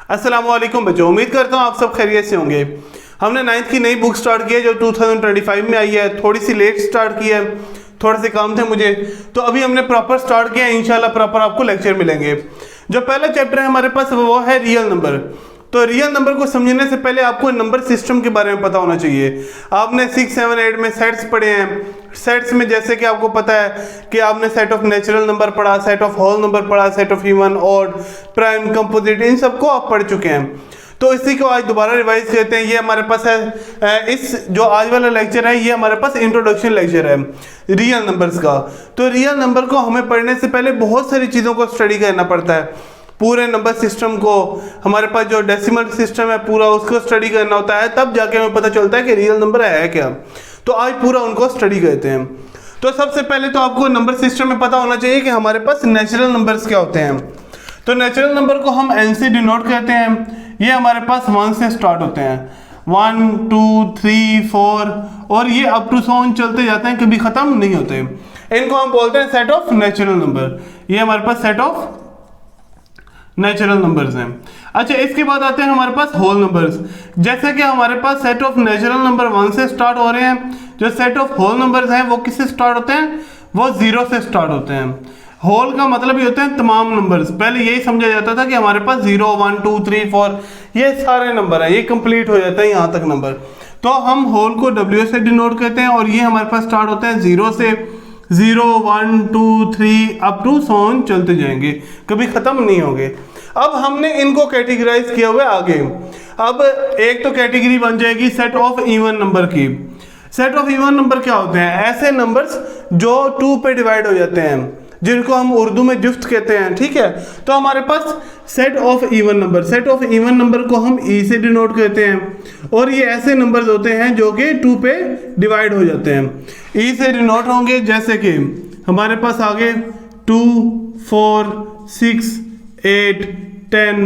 अस्सलाम वालेकुम बच्चों, उम्मीद करता हूँ आप सब खैरियत से होंगे। हमने 9th की नई बुक स्टार्ट की है जो 2025 में आई है। थोड़ी सी लेट स्टार्ट की है, थोड़े से काम थे मुझे, तो अभी हमने प्रॉपर स्टार्ट किया। इंशाल्लाह प्रॉपर आपको लेक्चर मिलेंगे। जो पहला चैप्टर है हमारे पास वो है रियल नंबर। तो रियल नंबर को समझने से पहले आपको नंबर सिस्टम के बारे में पता होना चाहिए। आपने 6, 7, 8 में सेट्स पढ़े हैं। सेट्स में जैसे कि आपको पता है कि आपने सेट ऑफ नेचुरल नंबर पढ़ा, सेट ऑफ होल नंबर पढ़ा, set of even, odd, prime, composite, इन सबको आप पढ़ चुके हैं। तो इसी को आज दोबारा रिवाइज करते हैं। ये हमारे पास है इस जो आज वाला लेक्चर है, ये हमारे पास इंट्रोडक्शन लेक्चर है रियल नंबर्स का। तो रियल नंबर को हमें पढ़ने से पहले बहुत सारी चीज़ों को स्टडी करना पड़ता है। पूरे नंबर सिस्टम को, हमारे पास जो डेसिमल सिस्टम है पूरा, उसको स्टडी करना होता है, तब जाके हमें पता चलता है कि रियल नंबर है क्या। तो आज पूरा उनको स्टडी करते हैं। तो सबसे पहले तो आपको नंबर सिस्टम में पता होना चाहिए कि हमारे पास नेचुरल नंबर्स क्या होते हैं। तो नेचुरल नंबर को हम n से डिनोट करते हैं। ये हमारे पास 1 से स्टार्ट होते हैं, 1, 2, 3, 4 और ये अप टू 100 चलते जाते हैं, कभी ख़त्म नहीं होते। इनको हम बोलते हैं सेट ऑफ नेचुरल नंबर। ये हमारे पास सेट ऑफ नेचुरल नंबर्स हैं। अच्छा, इसके बाद आते हैं हमारे पास होल नंबर्स। जैसे कि हमारे पास सेट ऑफ नेचुरल नंबर 1 से स्टार्ट हो रहे हैं, जो सेट ऑफ होल नंबर्स हैं वो किससे स्टार्ट होते हैं? वो 0 से स्टार्ट होते हैं। होल का मतलब ये होते हैं तमाम नंबर्स। पहले यही समझा जाता था कि हमारे पास 0, 1, 2, 3, 4 ये सारे नंबर हैं, ये कंप्लीट हो जाता है यहाँ तक नंबर। तो हम होल को W से डिनोट करते हैं और ये हमारे पास स्टार्ट होते हैं 0 से। 0, 1, 2, 3 अप टू 100 चलते जाएंगे, कभी ख़त्म नहीं होंगे। अब हमने इनको कैटेगराइज किया हुआ है आगे। अब एक तो कैटेगरी बन जाएगी सेट ऑफ इवन नंबर की। सेट ऑफ इवन नंबर क्या होते हैं? ऐसे नंबर्स जो 2 पे डिवाइड हो जाते हैं, जिनको हम उर्दू में जुफ्त कहते हैं, ठीक है। तो हमारे पास set of even number, set of even number को हम ई से डिनोट करते हैं। और ये ऐसे नंबर्स होते हैं जो कि 2 पे डिवाइड हो जाते हैं। ई से डिनोट होंगे जैसे कि हमारे पास आगे 2, 4, 6, 8, 10,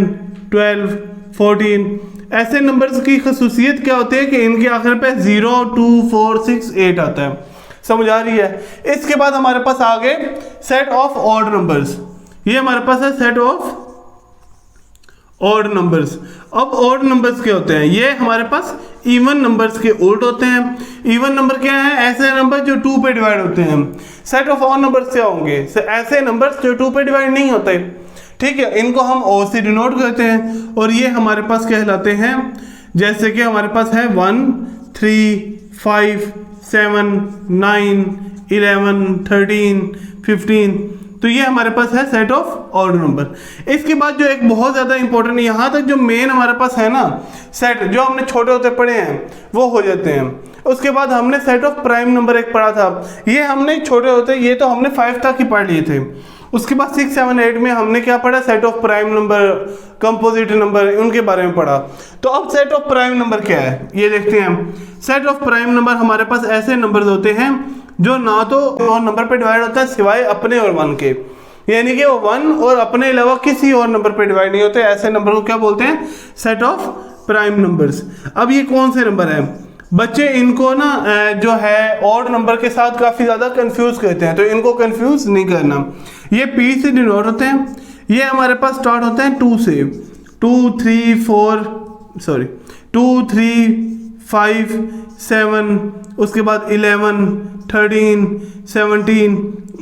12, 14 ऐसे नंबर्स की खसूसियत क्या होती है कि इनके आखिर पे 0, 2, 4, 6, 8 आता है। समझ आ रही है? इसके बाद हमारे पास आगे सेट ऑफ ऑड नंबर्स। ये हमारे पास है सेट ऑफ ऑड नंबर्स। अब ऑड नंबर्स क्या होते हैं? ये हमारे पास इवन नंबर्स के उल्ट होते हैं। इवन नंबर क्या है? ऐसे नंबर जो 2 पे डिवाइड होते हैं। सेट ऑफ ऑड नंबर्स क्या होंगे? ऐसे नंबर्स जो 2 पे डिवाइड नहीं होते, ठीक है। इनको हम ओ से डिनोट करते हैं और ये हमारे पास कहलाते हैं, जैसे कि हमारे पास है 1, 3, 5, 7, 9, 11, 13, 15। तो ये हमारे पास है सेट ऑफ ऑड नंबर। इसके बाद जो एक बहुत ज़्यादा इंपॉर्टेंट, यहाँ तक जो मेन हमारे पास है ना सेट, जो हमने छोटे होते पढ़े हैं वो हो जाते हैं। उसके बाद हमने सेट ऑफ प्राइम नंबर एक पढ़ा था। ये हमने छोटे होते, ये तो हमने 5 तक ही पढ़ लिए थे। उसके बाद 6, 7, 8 में हमने क्या पढ़ा? Set of prime number, composite number, उनके बारे में पढ़ा। तो अब सेट ऑफ प्राइम नंबर क्या है ये देखते हैं हम। सेट ऑफ प्राइम नंबर हमारे पास ऐसे नंबर्स होते हैं जो ना तो और नंबर पे डिवाइड होता है सिवाय अपने और 1 के, यानी कि वो 1 और अपने अलावा किसी और नंबर पे डिवाइड नहीं होते। ऐसे नंबर को क्या बोलते हैं? Set of prime numbers. अब ये कौन से नंबर हैं? बच्चे इनको ना जो है ऑड नंबर के साथ काफ़ी ज़्यादा कंफ्यूज करते हैं, तो इनको कंफ्यूज नहीं करना। ये पी से डिनोट होते हैं। ये हमारे पास स्टार्ट होते हैं 2 से, 2, 3, 5, 7, उसके बाद 11, 13, 17,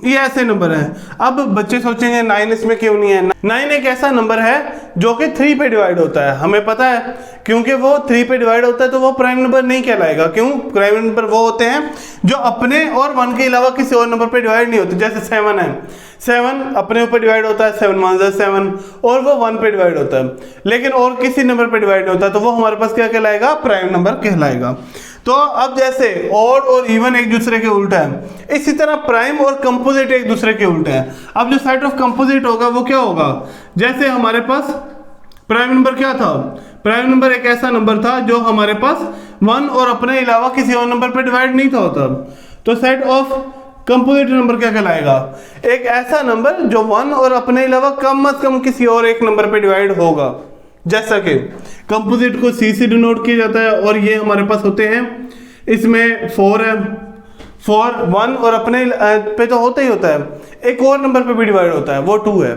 ये ऐसे नंबर हैं। अब बच्चे सोचेंगे 9 इसमें क्यों नहीं है? 9 एक ऐसा नंबर है जो कि 3 पे डिवाइड होता है, हमें पता है। क्योंकि वो 3 पे डिवाइड होता है तो वो प्राइम नंबर नहीं कहलाएगा। क्यों? प्राइम नंबर वो होते हैं जो अपने और 1 के अलावा किसी और नंबर पे डिवाइड नहीं होते। जैसे 7 है, 7 अपने ऊपर डिवाइड होता है, 7 1 ज़ा 7, और वो 1 पे डिवाइड होता है, लेकिन और किसी नंबर पे डिवाइड नहीं होता, तो वो हमारे पास क्या कहलाएगा? प्राइम नंबर कहलाएगा। तो अब जैसे ऑड और इवन एक दूसरे के उल्टा है, इसी तरह प्राइम और कंपोजिट एक दूसरे के उल्टे हैं। अब जो सेट ऑफ कंपोजिट होगा वो क्या होगा? जैसे हमारे पास प्राइम नंबर क्या था? प्राइम नंबर एक ऐसा नंबर था जो हमारे पास 1 और अपने अलावा किसी और नंबर पे डिवाइड नहीं था होता। तो सेट ऑफ कंपोजिट नंबर क्या कहलाएगा? एक ऐसा नंबर जो 1 और अपने अलावा कम से कम किसी और एक नंबर पे डिवाइड होगा। जैसा कि कंपोजिट को सी से डिनोट किया जाता है और ये हमारे पास होते हैं, इसमें 4 है, 4 1 और अपने पे तो होता ही होता है, एक और नंबर पे भी डिवाइड होता है, वो 2 है।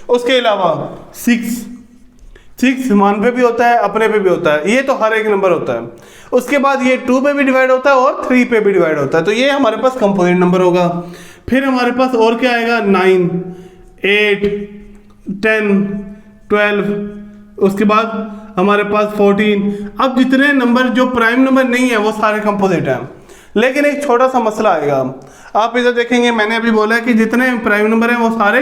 उसके अलावा 6 6 वन पे भी होता है, अपने पे भी होता है, ये तो हर एक नंबर होता है। उसके बाद ये 2 पे भी डिवाइड होता है और 3 पे भी डिवाइड होता है, तो ये हमारे पास कंपोजिट नंबर होगा। फिर हमारे पास और क्या आएगा, 9, 8, 10, 12, उसके बाद हमारे पास 14। अब जितने नंबर जो प्राइम नंबर नहीं है वो सारे कंपोजिट हैं, लेकिन एक छोटा सा मसला आएगा। आप इधर देखेंगे, मैंने अभी बोला है कि जितने प्राइम नंबर हैं वो सारे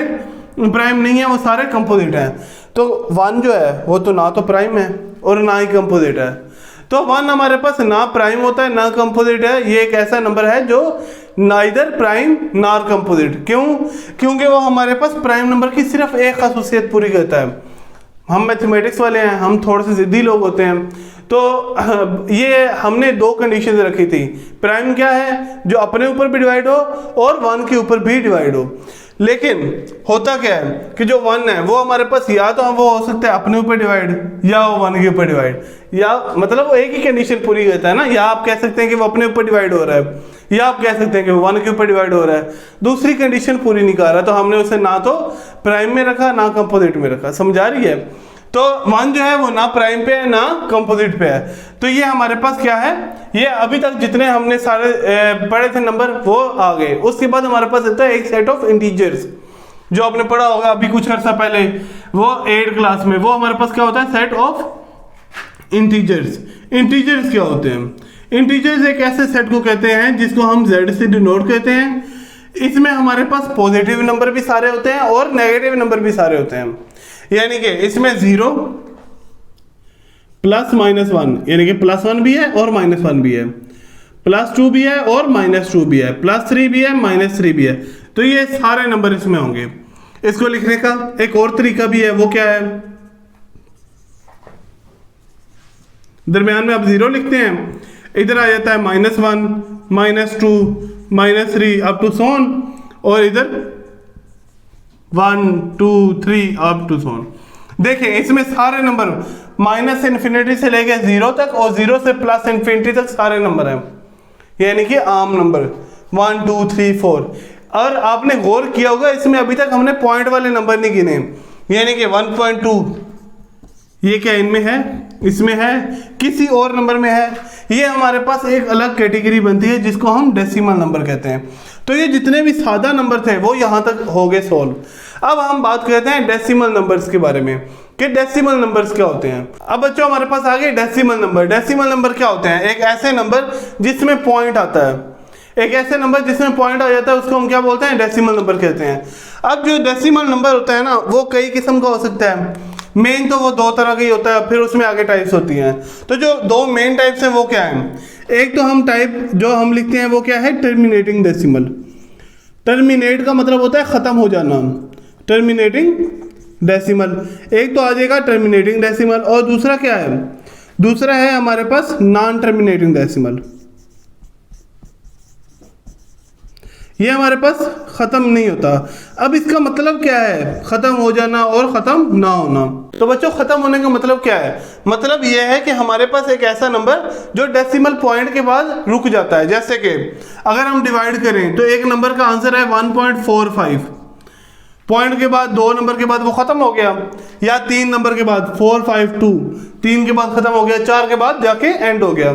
प्राइम नहीं है, वो सारे कंपोजिट हैं। तो 1 जो है वो तो ना तो प्राइम है और ना ही कंपोजिट है, तो 1 हमारे पास ना प्राइम होता है ना कंपोजिट है। ये एक ऐसा नंबर है जो नाइदर प्राइम नॉर कंपोजिट। क्यों? क्योंकि वो हमारे पास प्राइम नंबर की सिर्फ एक खासियत पूरी करता है। हम मैथमेटिक्स वाले हैं, हम थोड़े से ज़िद्दी लोग होते हैं, तो ये हमने 2 कंडीशन रखी थी। प्राइम क्या है, जो अपने ऊपर भी डिवाइड हो और 1 के ऊपर भी डिवाइड हो। लेकिन होता क्या है कि जो 1 है वो हमारे पास या तो वो हो सकता है अपने ऊपर डिवाइड या वो 1 के ऊपर डिवाइड, या मतलब वो एक ही कंडीशन पूरी करता है ना। या आप कह सकते हैं कि वो अपने ऊपर डिवाइड हो रहा है, या आप कह सकते हैं कि वो 1 के ऊपर डिवाइड हो रहा है। दूसरी कंडीशन पूरी नहीं कर रहा, तो हमने उसे ना तो प्राइम में रखा ना कंपोजिट में रखा। समझा रही है? तो 1 जो है वो ना प्राइम पे है ना कंपोजिट पे है। तो ये हमारे पास क्या है, ये अभी तक जितने हमने सारे पढ़े थे नंबर वो आ गए। उसके बाद हमारे पास होता है एक सेट ऑफ इंटीजर्स, जो आपने पढ़ा होगा अभी कुछ अर्सा पहले, वो 8 क्लास में। वो हमारे पास क्या होता है, सेट ऑफ इंटीजर्स। इंटीजर्स क्या होते हैं? इंटीजर्स एक ऐसे सेट को कहते हैं जिसको हम z से डिनोट कहते हैं। इसमें हमारे पास पॉजिटिव नंबर भी सारे होते हैं और नेगेटिव नंबर भी सारे होते हैं। यानी कि इसमें 0 प्लस -1, यानी कि +1 भी है और -1 भी है, +2 भी है और -2 भी है, +3 भी है, -3 भी है। तो ये सारे नंबर इसमें होंगे। इसको लिखने का एक और तरीका भी है, वो क्या है, दरमियान में आप 0 लिखते हैं, इधर आ जाता है -1, -2, -3 अप टू सोन, और इधर 1, 2, 3 अप टू सोन। देखें इसमें सारे नंबर -∞ से लेके 0 तक और 0 से +∞ तक सारे नंबर हैं, यानी कि आम नंबर 1, 2, 3, 4। और आपने गौर किया होगा इसमें अभी तक हमने पॉइंट वाले नंबर नहीं गिने, यानी कि 1.2 ये क्या इनमें है, इसमें है, किसी और नंबर में है। ये हमारे पास एक अलग कैटेगरी बनती है जिसको हम डेसिमल नंबर कहते हैं। तो ये जितने भी सादा नंबर थे वो यहाँ तक हो गए सॉल्व। अब हम बात करते हैं डेसिमल नंबर्स के बारे में कि डेसिमल नंबर्स क्या होते हैं। अब बच्चों हमारे पास आ गए डेसिमल नंबर। डेसिमल नंबर क्या होते हैं? एक ऐसे नंबर जिसमें पॉइंट आता है, एक ऐसे नंबर जिसमें पॉइंट आ जाता है उसको हम क्या बोलते हैं, डेसिमल नंबर कहते हैं। अब जो डेसिमल नंबर होता है ना वो कई किस्म का हो सकता है। मेन तो वो 2 तरह का ही होता है, फिर उसमें आगे टाइप्स होती हैं। तो जो 2 मेन टाइप्स हैं वो क्या है, एक तो हम टाइप जो हम लिखते हैं वो क्या है, टर्मिनेटिंग डेसिमल। टर्मिनेट का मतलब होता है ख़त्म हो जाना, टर्मिनेटिंग डेसिमल। एक तो आ जाएगा टर्मिनेटिंग डेसिमल, और दूसरा क्या है, दूसरा है हमारे पास नॉन टर्मिनेटिंग डेसिमल। ये हमारे पास ख़त्म नहीं होता। अब इसका मतलब क्या है, ख़त्म हो जाना और ख़त्म ना होना। तो बच्चों ख़त्म होने का मतलब क्या है, मतलब ये है कि हमारे पास एक ऐसा नंबर जो डेसिमल पॉइंट के बाद रुक जाता है। जैसे कि अगर हम डिवाइड करें तो एक नंबर का आंसर है 1.45, पॉइंट के बाद 2 नंबर के बाद वो ख़त्म हो गया, या 3 नंबर के बाद 452, 3 के बाद ख़त्म हो गया, 4 के बाद जाके एंड हो गया।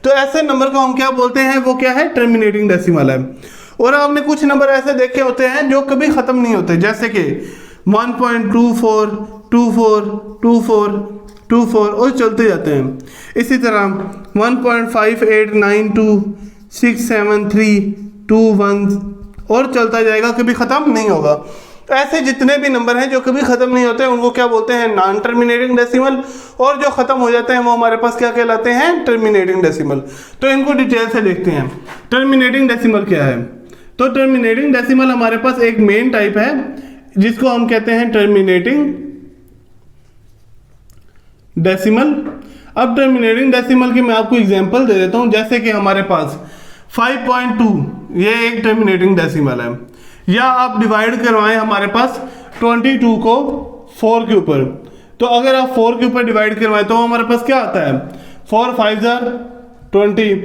तो ऐसे नंबर को हम क्या बोलते हैं, वो क्या है, टर्मिनेटिंग डेसिमल है। और आपने कुछ नंबर ऐसे देखे होते हैं जो कभी ख़त्म नहीं होते, जैसे कि 1.24, 24, 24, 24 और चलते जाते हैं। इसी तरह 1.5892, 673, 21 और चलता जाएगा, कभी ख़त्म नहीं होगा। ऐसे जितने भी नंबर हैं जो कभी ख़त्म नहीं होते उनको क्या बोलते हैं, नॉन टर्मिनेटिंग डेसिमल, और जो ख़त्म हो जाते हैं वो हमारे पास क्या कहलाते हैं, टर्मिनेटिंग डेसिमल। तो इनको डिटेल से देखते हैं। टर्मिनेटिंग डेसिमल क्या है? तो टर्मिनेटिंग डेसिमल हमारे पास एक मेन टाइप है जिसको हम कहते हैं टर्मिनेटिंग डेसिमल। अब टर्मिनेटिंग डेसिमल की मैं आपको एग्जांपल दे देता हूं, जैसे कि हमारे पास 5.2 ये एक टर्मिनेटिंग डेसिमल है। या आप डिवाइड करवाएं हमारे पास 22 को 4 के ऊपर, तो अगर आप 4 के ऊपर डिवाइड करवाएं तो हमारे पास क्या आता है, 4 5 20,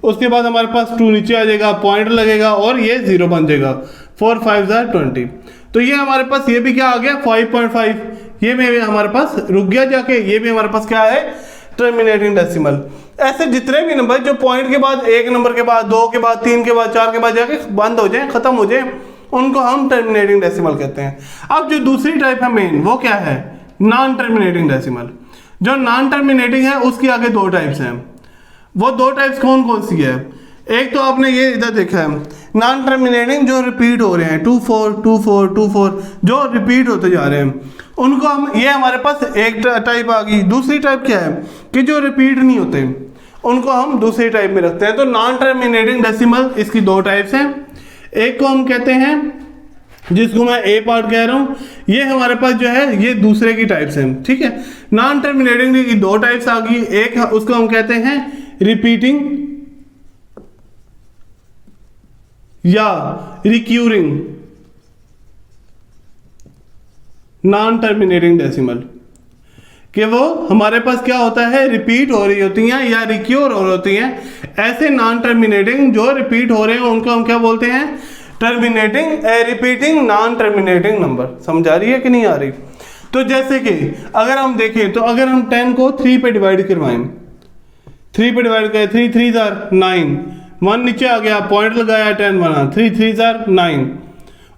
उसके बाद हमारे पास 2 नीचे आ जाएगा, पॉइंट लगेगा और ये 0 बन जाएगा, 4 5 20। तो ये हमारे पास ये भी क्या आ गया 5.5, ये भी हमारे पास रुक गया जाके, ये भी हमारे पास क्या है, टर्मिनेटिंग डेसिमल। ऐसे जितने भी नंबर जो पॉइंट के बाद, एक नंबर के बाद, 2 के बाद, 3 के बाद, 4 के बाद जाके बंद हो जाए, खत्म हो जाए, उनको हम टर्मिनेटिंग डेसिमल कहते हैं। अब जो दूसरी टाइप है मेन, वो क्या है, नॉन टर्मिनेटिंग डेसिमल। जो नॉन टर्मिनेटिंग है उसके आगे 2 टाइप्स हैं। वो 2 टाइप्स कौन कौन सी है? एक तो आपने ये इधर देखा है नॉन टर्मिनेटिंग, जो रिपीट हो रहे हैं 2 4 2 4 2 4, जो रिपीट होते जा रहे हैं, उनको हम, ये हमारे पास एक टाइप आ गई। दूसरी टाइप क्या है कि जो रिपीट नहीं होते, उनको हम दूसरी टाइप में रखते हैं। तो नॉन टर्मिनेटिंग डेसिमल इसकी 2 टाइप्स हैं। एक को हम कहते हैं, जिसको मैं ए पार्ट कह रहा हूं, ये हमारे पास जो है ये दूसरे की टाइप्स हैं, ठीक है। नॉन टर्मिनेटिंग की 2 टाइप्स आ गई। एक उसको हम कहते हैं रिपीटिंग या रिक्यूरिंग नॉन टर्मिनेटिंग डेसिमल, कि वो हमारे पास क्या होता है, रिपीट हो रही होती हैं या रिक्यूर हो रही होती हैं। ऐसे नॉन टर्मिनेटिंग जो रिपीट हो रहे हैं उनको हम क्या बोलते हैं, terminating repeating non terminating number. समझ आ रही है कि नहीं आ रही? तो जैसे कि अगर हम देखें, तो अगर हम 10 को 3 पे डिवाइड करवाएं, 3 पे डिवाइड करें, 3 3 9, 1 नीचे आ गया, पॉइंट लगाया, 10 बना, 3 3 9,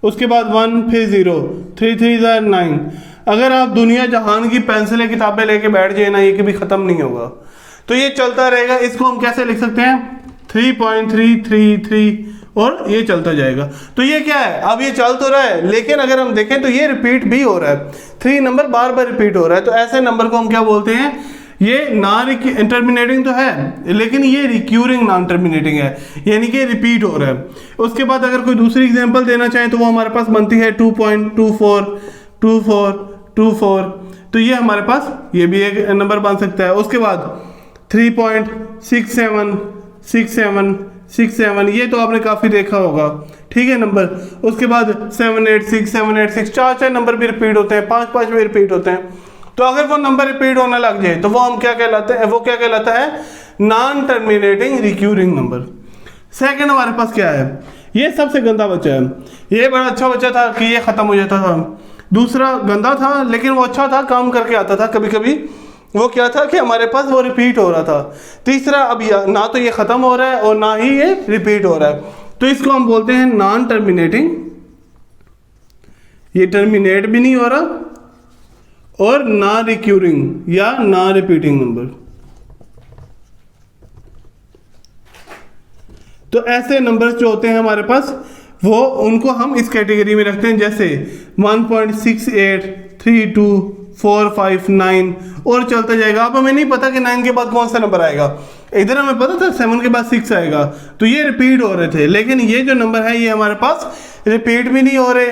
उसके बाद 1 फिर 0, 3 3 9। अगर आप दुनिया जहान की पेंसिलें किताबें लेके बैठ जाए ना, ये कभी ख़त्म नहीं होगा। तो ये चलता रहेगा। इसको हम कैसे लिख सकते हैं, 3.333, और ये चलता जाएगा। तो ये क्या है, अब ये चल तो रहा है, लेकिन अगर हम देखें तो ये रिपीट भी हो रहा है, 3 नंबर बार बार रिपीट हो रहा है। तो ऐसे नंबर को हम क्या बोलते हैं, ये नॉन टर्मिनेटिंग तो है, लेकिन ये रिक्यूरिंग नॉन टर्मिनेटिंग है, यानी कि रिपीट हो रहा है। उसके बाद अगर कोई दूसरी एग्जांपल देना चाहें तो वो हमारे पास बनती है 2.242424। तो ये हमारे पास ये भी एक नंबर बन सकता है। उसके बाद 3.676767, ये तो आपने काफ़ी देखा होगा, ठीक है नंबर। उसके बाद 786 4 नंबर भी रिपीट होते हैं, 5 भी रिपीट होते हैं। तो अगर वो नंबर रिपीट होने लग जाए तो वो हम क्या कहलाते हैं, वो क्या कहलाता है, non terminating recurring number. Second हमारे पास क्या है, ये सबसे गंदा बच्चा है। ये बड़ा अच्छा बच्चा था कि ये ख़त्म हो जाता था। दूसरा गंदा था लेकिन वो अच्छा था, काम करके आता था कभी कभी। वो क्या था कि हमारे पास वो रिपीट हो रहा था। तीसरा, अब ना तो ये ख़त्म हो रहा है और ना ही ये रिपीट हो रहा है, तो इसको हम बोलते हैं नॉन टर्मिनेटिंग। ये टर्मिनेट भी नहीं हो रहा और ना रिक्यूरिंग या ना रिपीटिंग नंबर। तो ऐसे नंबर्स जो होते हैं हमारे पास, वो उनको हम इस कैटेगरी में रखते हैं, जैसे 1.683245 और चलता जाएगा। अब हमें नहीं पता कि 9 के बाद कौन सा नंबर आएगा। इधर हमें पता था 7 के बाद 6 आएगा, तो ये रिपीट हो रहे थे, लेकिन ये जो नंबर है ये हमारे पास रिपीट भी नहीं हो रहे,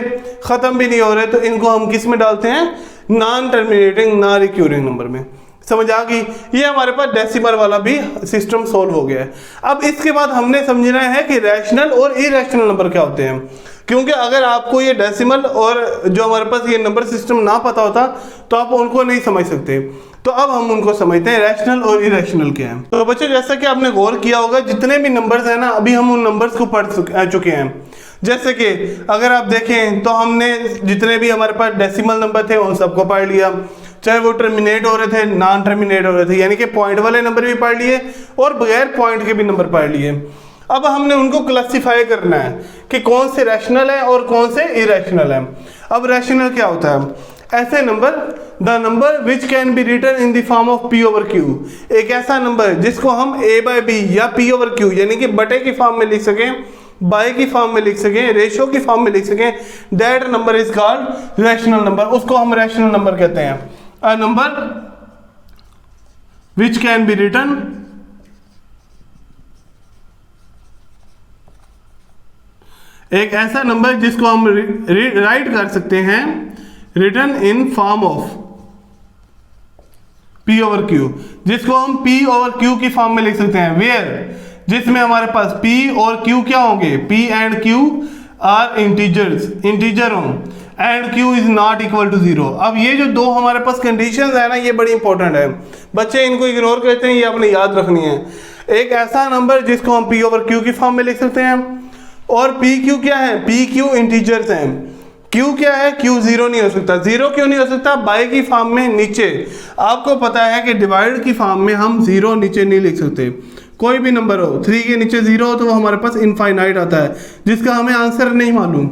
ख़त्म भी नहीं हो रहे। तो इनको हम किस में डालते हैं, नॉन टर्मिनेटिंग ना रिक्यूरिंग नंबर में। समझ आ गई? ये हमारे पास डेसिमल वाला भी सिस्टम सॉल्व हो गया है। अब इसके बाद हमने समझना है कि रैशनल और इरेशनल नंबर क्या होते हैं, क्योंकि अगर आपको ये डेसिमल और जो हमारे पास ये नंबर सिस्टम ना पता होता तो आप उनको नहीं समझ सकते। तो अब हम उनको समझते हैं, रैशनल और इरेशनल क्या है। तो बच्चों, जैसा कि आपने गौर किया होगा, जितने भी नंबर्स हैं ना, अभी हम उन नंबर्स को पढ़ चुके हैं। जैसे कि अगर आप देखें तो हमने जितने भी हमारे पास डेसिमल नंबर थे उन सबको पढ़ लिया, चाहे वो टर्मिनेट हो रहे थे, नॉन टर्मिनेट हो रहे थे, यानी कि पॉइंट वाले नंबर भी पढ़ लिए और बगैर पॉइंट के भी नंबर पढ़ लिए। अब हमने उनको क्लासिफाई करना है कि कौन से रैशनल है और कौन से इरेशनल है। अब रैशनल क्या होता है, ऐसे number, the number which can be written in the form of P over Q, एक ऐसा नंबर जिसको हम A/B या P over Q यानी कि बटे की फॉर्म में लिख सकें, बाय की फॉर्म में लिख सकें, रेशो की फॉर्म में लिख सकें, that number is called rational number. उसको हम रैशनल नंबर कहते हैं। A number which can be written एक ऐसा नंबर जिसको हम राइट कर सकते हैं, written in form of P over Q, जिसको हम P over Q की फॉर्म में लिख सकते हैं, वेयर, जिसमें हमारे पास P और Q क्या होंगे, P and Q are integers, integer हों, and Q is not equal to 0। अब ये जो दो हमारे पास कंडीशंस है ना, ये बड़ी इंपॉर्टेंट है बच्चे, इनको इग्नोर करते हैं, ये आपने याद रखनी है। एक ऐसा नंबर जिसको हम P over Q की फॉर्म में लिख सकते हैं, और PQ क्या है, PQ इंटीजर्स हैं, क्यू क्या है, क्यू जीरो नहीं हो सकता। जीरो क्यों नहीं हो सकता, बाय की फॉर्म में नीचे आपको पता है कि डिवाइड की फॉर्म में हम जीरो नीचे नहीं लिख सकते। कोई भी नंबर हो 3 के नीचे जीरो हो तो वो हमारे पास इनफाइनाइट आता है, जिसका हमें आंसर नहीं मालूम।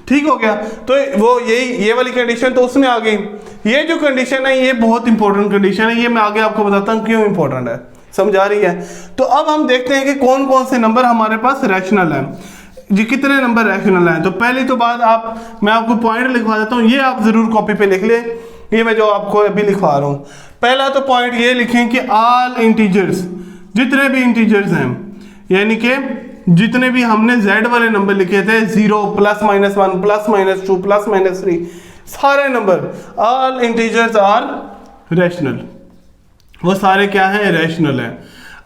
ठीक हो गया, तो वो ये वाली कंडीशन तो उसमें आ गई। ये जो कंडीशन है ये बहुत इंपॉर्टेंट कंडीशन है, ये मैं आगे आपको बताता हूँ क्यों इंपॉर्टेंट है, समझा रही है। तो अब हम देखते हैं कि कौन कौन से नंबर हमारे पास रैशनल है जी, कितने नंबर रैशनल हैं। तो पहली तो बात मैं आपको पॉइंट लिखवा देता हूँ, ये आप जरूर कॉपी पे लिख लें, ये मैं जो आपको अभी लिखवा रहा हूँ। पहला तो पॉइंट ये लिखें कि ऑल इंटीजर्स, जितने भी इंटीजर्स हैं, यानी कि जितने भी हमने z वाले नंबर लिखे थे 0 +-1 +-2 +-3 सारे number, all integers are rational, वो सारे क्या हैं, रैशनल हैं।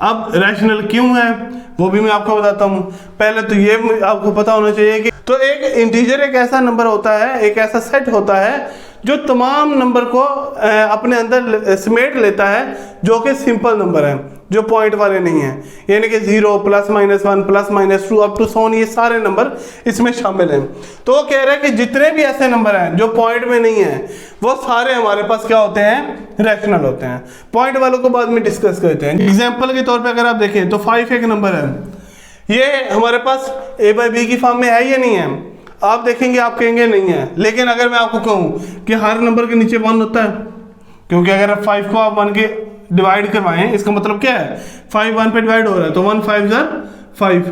अब रैशनल क्यों है वो भी मैं आपको बताता हूँ। पहले तो ये आपको पता होना चाहिए कि तो एक इंटीजर एक ऐसा नंबर होता है, एक ऐसा सेट होता है जो तमाम नंबर को अपने अंदर समेट लेता है, जो कि सिंपल नंबर है, जो पॉइंट वाले नहीं हैं, यानी कि 0 +-1 +-2 अप टू सोन, ये सारे नंबर इसमें शामिल हैं। तो वो कह रहे हैं कि जितने भी ऐसे नंबर हैं जो पॉइंट में नहीं है वो सारे हमारे पास क्या होते हैं, रैशनल होते हैं। पॉइंट वालों को बाद में डिस्कस करते हैं। एग्जाम्पल के तौर पर अगर आप देखें तो 5 एक नंबर है, ये हमारे पास a/b की फॉर्म में है या नहीं है, आप देखेंगे आप कहेंगे नहीं है। लेकिन अगर मैं आपको कहूँ कि हर नंबर के नीचे 1 होता है, क्योंकि अगर आप 5 को आप 1 के डिवाइड करवाएं, इसका मतलब क्या है, 5 1 पे डिवाइड हो रहा है, तो 1 5 5,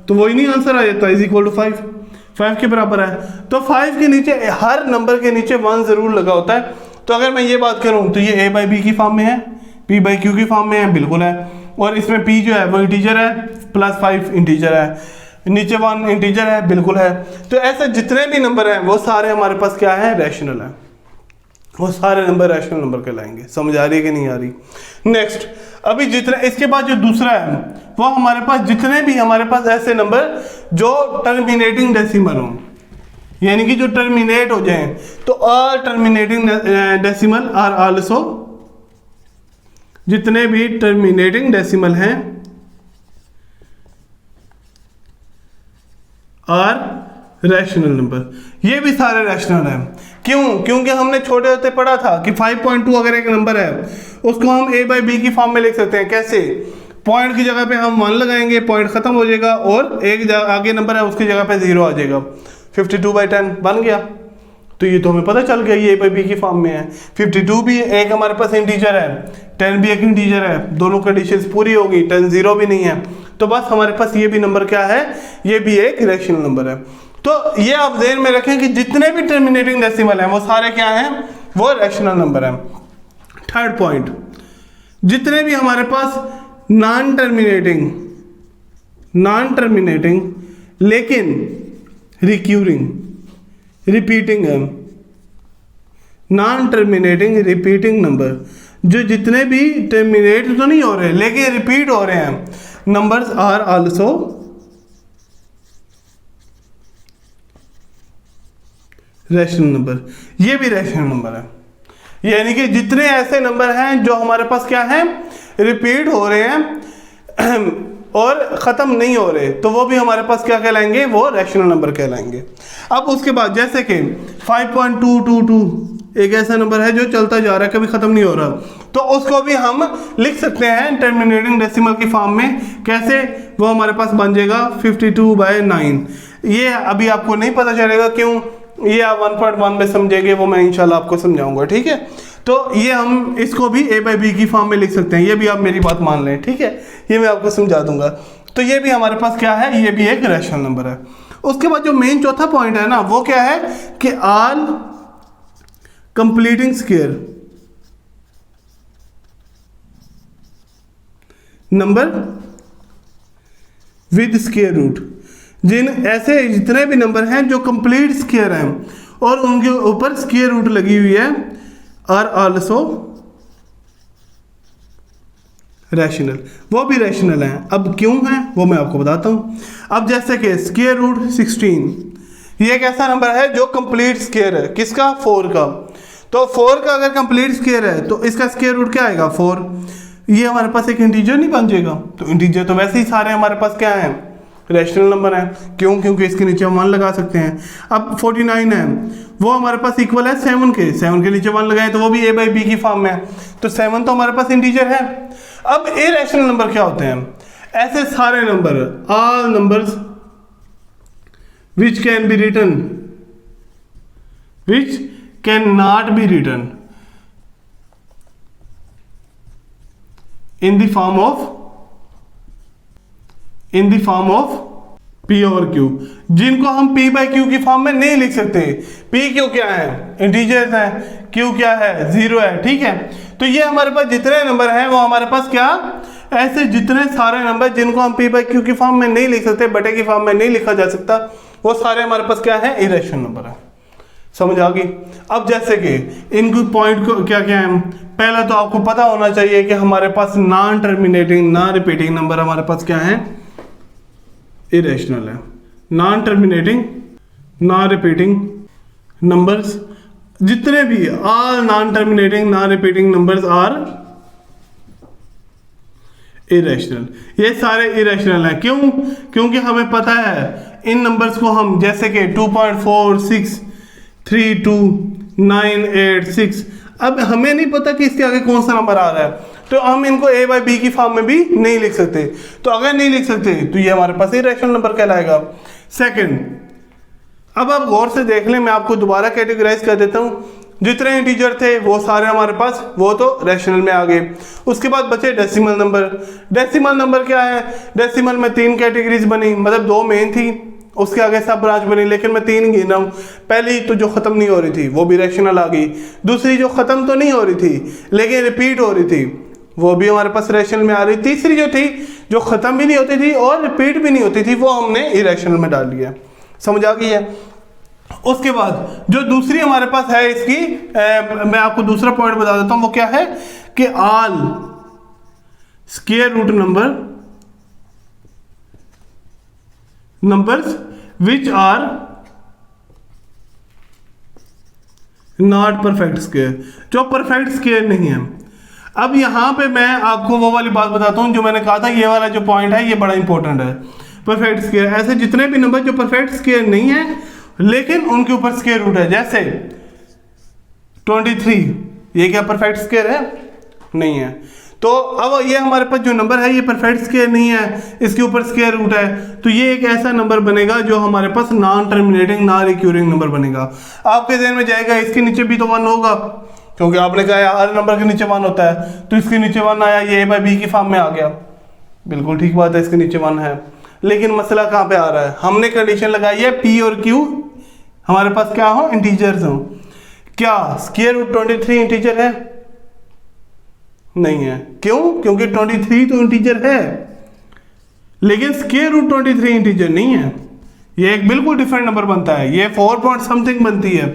तो वही नहीं आंसर आ जाता, = 5 के बराबर है। तो 5 के नीचे, हर नंबर के नीचे 1 जरूर लगा होता है। तो अगर मैं ये बात करूँ तो ये a/b की फॉर्म में है, p/q की फॉर्म में है, बिल्कुल है। और इसमें p जो है वो इंटीजर है, +5 इंटीजर है, नीचे 1 इंटीजर है, बिल्कुल है। तो ऐसे जितने भी नंबर हैं वो सारे हमारे पास क्या है, रैशनल है, वो सारे नंबर रैशनल नंबर कहलाएंगे। समझ आ रही है कि नहीं आ रही। नेक्स्ट, अभी जितने, इसके बाद जो दूसरा है वो हमारे पास जितने भी हमारे पास ऐसे नंबर जो टर्मिनेटिंग डेसिमल हो, यानी कि जो टर्मिनेट हो जाए, तो all terminating decimal are also, जितने भी टर्मिनेटिंग डेसिमल हैं और रैशनल नंबर, ये भी सारे रैशनल हैं। क्यों? क्योंकि हमने छोटे होते पढ़ा था कि 5.2 अगर एक नंबर है उसको हम a/b की फॉर्म में लिख सकते हैं। कैसे? पॉइंट की जगह पे हम 1 लगाएंगे, पॉइंट खत्म हो जाएगा, और एक आगे नंबर है उसकी जगह पे 0 आ जाएगा, 52/10 बन गया। तो ये तो हमें पता चल गया ये a/b की फॉर्म में है। 52 भी एक हमारे पास इंटीजर है, 10 भी एक इंटीजर है, दोनों कंडीशंस पूरी होगी, 10 0 भी नहीं है, तो बस हमारे पास ये भी नंबर क्या है, ये भी एक रैशनल नंबर है। तो ये आप ध्यान में रखें कि जितने भी टर्मिनेटिंग डेसिमल हैं वो सारे क्या हैं, वो रैशनल नंबर हैं। थर्ड पॉइंट, जितने भी हमारे पास नॉन टर्मिनेटिंग लेकिन रिपीटिंग है, नॉन टर्मिनेटिंग रिपीटिंग नंबर, जो जितने भी टर्मिनेट तो नहीं हो रहे लेकिन रिपीट हो रहे हैं, numbers are also rational number, ये भी रैशनल नंबर है। यानी कि जितने ऐसे नंबर हैं जो हमारे पास क्या हैं, रिपीट हो रहे हैं और ख़त्म नहीं हो रहे, तो वो भी हमारे पास क्या कहलाएंगे, वो रैशनल नंबर कहलाएंगे। अब उसके बाद जैसे कि 5.222 एक ऐसा नंबर है जो चलता जा रहा है, कभी ख़त्म नहीं हो रहा, तो उसको भी हम लिख सकते हैं टर्मिनेटिंग डेसिमल की फॉर्म में। कैसे? वो हमारे पास बन जाएगा 52/9। ये अभी आपको नहीं पता चलेगा, क्यों, ये आप 1.1 में समझेंगे, वो मैं इंशाल्लाह आपको समझाऊंगा, ठीक है। तो ये हम इसको भी a/b की फॉर्म में लिख सकते हैं, ये भी आप मेरी बात मान लें, ठीक है, ये मैं आपको समझा दूंगा। तो ये भी हमारे पास क्या है, ये भी एक रैशनल नंबर है। उसके बाद जो मेन चौथा पॉइंट है ना, वो क्या है कि all completing square number with square root, ऐसे जितने भी नंबर हैं जो कंप्लीट स्क्वायर हैं और उनके ऊपर स्क्वायर रूट लगी हुई है, आर आल्सो रैशनल, वो भी रैशनल हैं। अब क्यों है वो मैं आपको बताता हूँ। अब जैसे कि स्क्वायर रूट 16, ये एक ऐसा नंबर है जो कंप्लीट स्क्वायर है, किसका, 4 का। तो 4 का अगर कंप्लीट स्क्वायर है तो इसका स्क्वायर रूट क्या आएगा, 4। ये हमारे पास एक इंटीजर नहीं बन जाएगा, तो इंटीजर तो वैसे ही सारे हमारे पास क्या हैं, रैशनल नंबर है। क्यों? क्योंकि इसके नीचे हम 1 लगा सकते हैं। अब 49 है, वो हमारे पास इक्वल है 7 के, 7 के नीचे 1 लगाए तो वो भी a/b की फॉर्म में है, तो 7 तो हमारे पास इंटीजर है। अब इरेशनल नंबर क्या होते हैं? ऐसे सारे number, all numbers which can be written, which can not be written in the form of P over Q, जिनको हम P by Q की फॉर्म में नहीं लिख सकते। P Q क्या है? इंटीजर्स है। Q क्या है? 0 है। ठीक है, तो ये हमारे पास जितने नंबर हैं वो हमारे पास क्या, ऐसे जितने सारे नंबर जिनको हम P by Q की फॉर्म में नहीं लिख सकते, बटे की फॉर्म में नहीं लिखा जा सकता, वो सारे हमारे पास क्या है? इरेशनल नंबर है। समझ आ गई? अब जैसे कि इनको पॉइंट को क्या क्या है, पहला तो आपको पता होना चाहिए कि हमारे पास non terminating non repeating number हमारे पास क्या है? इरेशनल है। Non terminating non repeating numbers, जितने भी all non terminating non repeating numbers are irrational. ये सारे इरेशनल हैं। क्यों? क्योंकि हमें पता है इन नंबर्स को हम, जैसे कि 2.46 32986, अब हमें नहीं पता कि इसके आगे कौन सा नंबर आ रहा है, तो हम इनको a/b की फॉर्म में भी नहीं लिख सकते। तो अगर नहीं लिख सकते तो ये हमारे पास इरेशनल नंबर कहलाएगा। सेकंड, अब आप गौर से देख लें, मैं आपको दोबारा कैटेगराइज कर देता हूँ। जितने इंटीजर थे वो सारे हमारे पास, वो तो रैशनल में आ गए। उसके बाद बचे डेसिमल नंबर। डेसिमल नंबर क्या है? डेसिमल में 3 कैटेगरीज बनी, मतलब 2 मेन थी, उसके आगे सब ब्रांच बनी, लेकिन मैं 3 गिन रहा हूँ। पहली तो जो खत्म नहीं हो रही थी वो भी रैशनल आ गई, दूसरी जो खत्म तो नहीं हो रही थी लेकिन रिपीट हो रही थी वो भी हमारे पास रैशनल में आ रही, तीसरी जो थी जो खत्म भी नहीं होती थी और रिपीट भी नहीं होती थी वो हमने इरेशनल में डाल दिया। समझ आ गई है? उसके बाद जो दूसरी हमारे पास है इसकी, मैं आपको दूसरा पॉइंट बता देता हूँ, वो क्या है कि all square root numbers which are not perfect square, जो परफेक्ट स्क्वायर नहीं है। अब यहां पे मैं आपको वो वाली बात बताता हूं जो मैंने कहा था, ये वाला जो पॉइंट है ये बड़ा इंपॉर्टेंट है। परफेक्ट स्क्वायर, ऐसे जितने भी नंबर जो परफेक्ट स्क्वायर नहीं है लेकिन उनके ऊपर स्क्वायर रूट है, जैसे 23, ये क्या परफेक्ट स्क्वायर है? नहीं है। तो अब ये हमारे पास जो नंबर है ये परफेक्ट स्क्वायर नहीं है, इसके ऊपर स्क्वायर रूट है, तो ये एक ऐसा नंबर बनेगा जो हमारे पास non terminating non recurring number बनेगा। आपके ध्यान में जाएगा इसके नीचे भी तो 1 होगा, क्योंकि आपने कहा हर नंबर के नीचे 1 होता है, तो इसके नीचे 1 आया, ये a/b की फॉर्म में आ गया। बिल्कुल ठीक बात है, इसके नीचे 1 है, लेकिन मसला कहाँ पे आ रहा है? हमने कंडीशन लगाई है p और q हमारे पास क्या हो? इंटीजर्स हो। क्या स्क्वायर रूट 23 इंटीजर है? नहीं है। क्यों? क्योंकि 23 तो इंटीजर है लेकिन स्क्वायर रूट 23 इंटीजर नहीं है, ये एक बिल्कुल डिफरेंट नंबर बनता है, ये 4 पॉइंट समथिंग बनती है,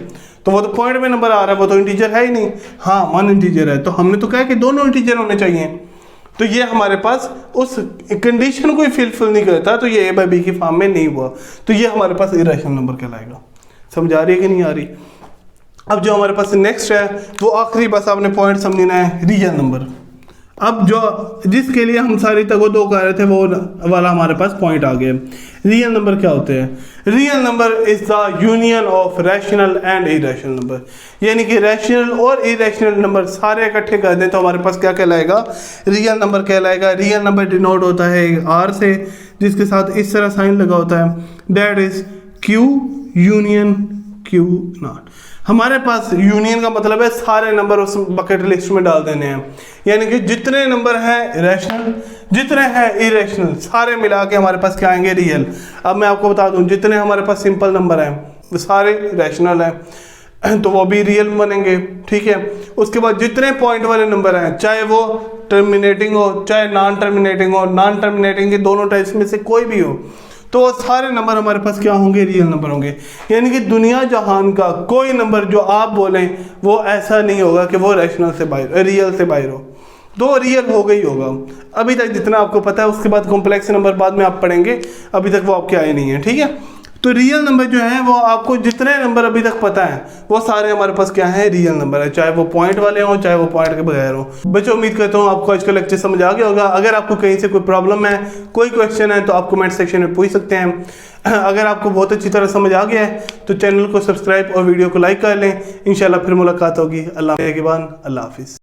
तो वो तो पॉइंट में नंबर आ रहा है, वो तो इंटीजर है ही नहीं। हाँ, 1 इंटीजर है, तो हमने तो कहा कि दोनों इंटीजर होने चाहिए, तो ये हमारे पास उस कंडीशन को फिलफिल नहीं करता, तो ये a/b की फॉर्म में नहीं हुआ, तो ये हमारे पास इरेशनल नंबर कहलाएगा। समझ आ रही है कि नहीं आ रही? अब जो हमारे पास नेक्स्ट है वो आखिरी बस आपने पॉइंट समझना है, रियल नंबर। अब जो जिसके लिए हम सारी तगो-दो कर रहे थे वो वाला हमारे पास पॉइंट आ गया। रियल नंबर क्या होते हैं? Real number is the union of rational and irrational number, यानी कि रैशनल और इरेशनल नंबर सारे इकट्ठे कर दें तो हमारे पास क्या कहलाएगा? रियल नंबर कहलाएगा। रियल नंबर डिनोट होता है आर से, जिसके साथ इस तरह साइन लगा होता है, that is Q union Q not. हमारे पास यूनियन का मतलब है सारे नंबर उस बकेट लिस्ट में डाल देने हैं, यानी कि जितने नंबर हैं रैशनल जितने हैं इरेशनल सारे मिला के हमारे पास क्या आएंगे? रियल। अब मैं आपको बता दूं, जितने हमारे पास सिंपल नंबर हैं वो सारे रैशनल हैं तो वो भी रियल बनेंगे, ठीक है। उसके बाद जितने पॉइंट वाले नंबर हैं, चाहे वो टर्मिनेटिंग हो चाहे नॉन टर्मिनेटिंग हो, नॉन टर्मिनेटिंग के दोनों टाइप्स में से कोई भी हो, तो वो सारे नंबर हमारे पास क्या होंगे? रियल नंबर होंगे। यानी कि दुनिया जहान का कोई नंबर जो आप बोलें वो ऐसा नहीं होगा कि वो रैशनल से बाहर रियल से बाहर हो, तो रियल हो गई होगा। अभी तक जितना आपको पता है, उसके बाद कॉम्प्लेक्स नंबर बाद में आप पढ़ेंगे, अभी तक वो आपके आए नहीं है, ठीक है। तो रियल नंबर जो है वो आपको जितने नंबर अभी तक पता है वो सारे हमारे पास क्या है, रियल नंबर है, चाहे वो पॉइंट वाले हों चाहे वो पॉइंट के बगैर हो। बच्चों उम्मीद करता हूँ आपको आज का लेक्चर समझ आ गया होगा। अगर आपको कहीं से कोई प्रॉब्लम है, कोई क्वेश्चन है, तो आप कमेंट सेक्शन में पूछ सकते हैं। अगर आपको बहुत अच्छी तरह समझ आ गया है तो चैनल को सब्सक्राइब और वीडियो को लाइक कर लें। इंशाल्लाह फिर मुलाकात होगी। अल्लाह के बाद, अल्लाह हाफिज़।